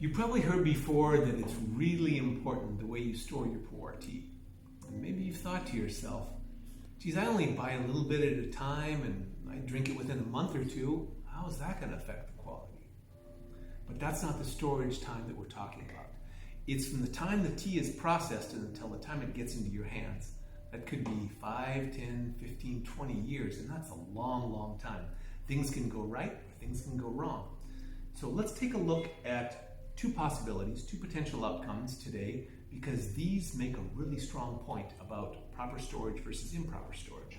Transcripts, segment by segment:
You probably heard before that it's really important the way you store your puer tea. And maybe you've thought to yourself, geez, I only buy a little bit at a time and I drink it within a month or two. How is that going to affect the quality? But that's not the storage time that we're talking about. It's from the time the tea is processed until the time it gets into your hands. That could be 5, 10, 15, 20 years, and that's a long, long time. Things can go right or things can go wrong. So let's take a look at two possibilities, two potential outcomes today, because these make a really strong point about proper storage versus improper storage.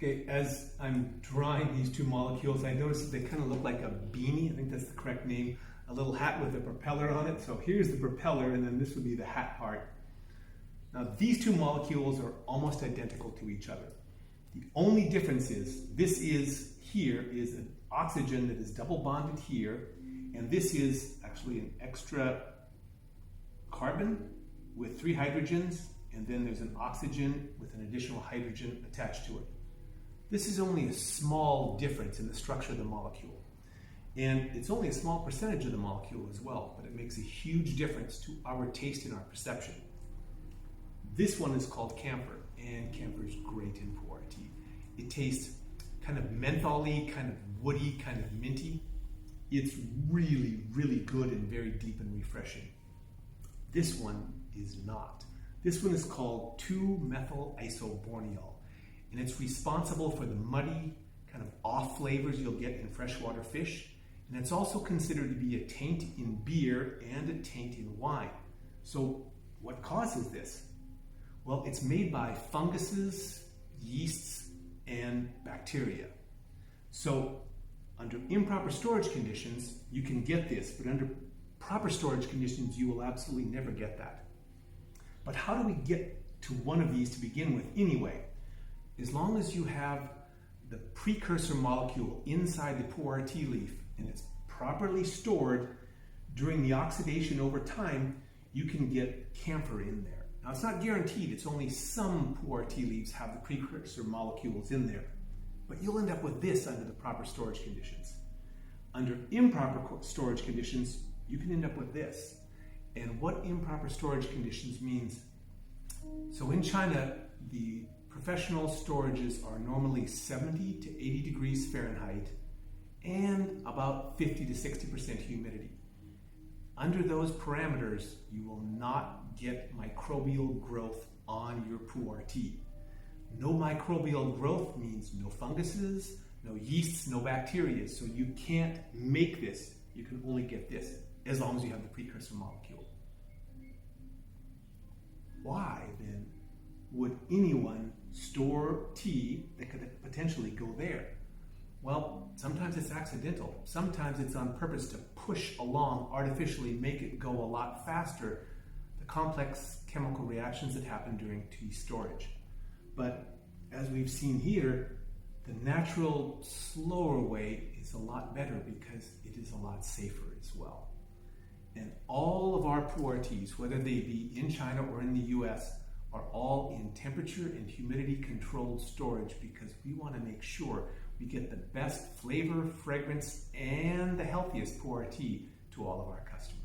Okay, as I'm drawing these two molecules, I noticed that they kind of look like a beanie. I think that's the correct name. A little hat with a propeller on it. So here's the propeller, and then this would be the hat part. Now, these two molecules are almost identical to each other. The only difference is this is here is an oxygen that is double bonded here, and this is actually an extra carbon with 3 hydrogens, and then there's an oxygen with an additional hydrogen attached to it. This is only a small difference in the structure of the molecule. And it's only a small percentage of the molecule as well, but it makes a huge difference to our taste and our perception. This one is called camphor, and camphor is great in puer tea. It tastes kind of mentholy, kind of woody, kind of minty. It's really, really good and very deep and refreshing. This one is not. This one is called 2-methyl-isoborneol. And it's responsible for the muddy, kind of off flavors you'll get in freshwater fish. And it's also considered to be a taint in beer and a taint in wine. So what causes this? Well, it's made by funguses, yeasts, and bacteria. So under improper storage conditions, you can get this, but under proper storage conditions, you will absolutely never get that. But how do we get to one of these to begin with anyway? As long as you have the precursor molecule inside the puer tea leaf and it's properly stored during the oxidation over time, you can get camphor in there. Now, it's not guaranteed. It's only some puer tea leaves have the precursor molecules in there. But you'll end up with this under the proper storage conditions. Under improper storage conditions, you can end up with this. And what improper storage conditions means, so in China, the professional storages are normally 70 to 80 degrees Fahrenheit and about 50 to 60% humidity. Under those parameters, you will not get microbial growth on your puer tea. No microbial growth means no funguses, no yeasts, no bacteria. So you can't make this. You can only get this as long as you have the precursor molecule. Why then would anyone store tea that could potentially go there? Well, sometimes it's accidental. Sometimes it's on purpose to push along, artificially make it go a lot faster, the complex chemical reactions that happen during tea storage. But as we've seen here, the natural, slower way is a lot better because it is a lot safer as well. And all of our puer teas, whether they be in China or in the US, are all in temperature and humidity controlled storage because we want to make sure we get the best flavor, fragrance, and the healthiest puer tea to all of our customers.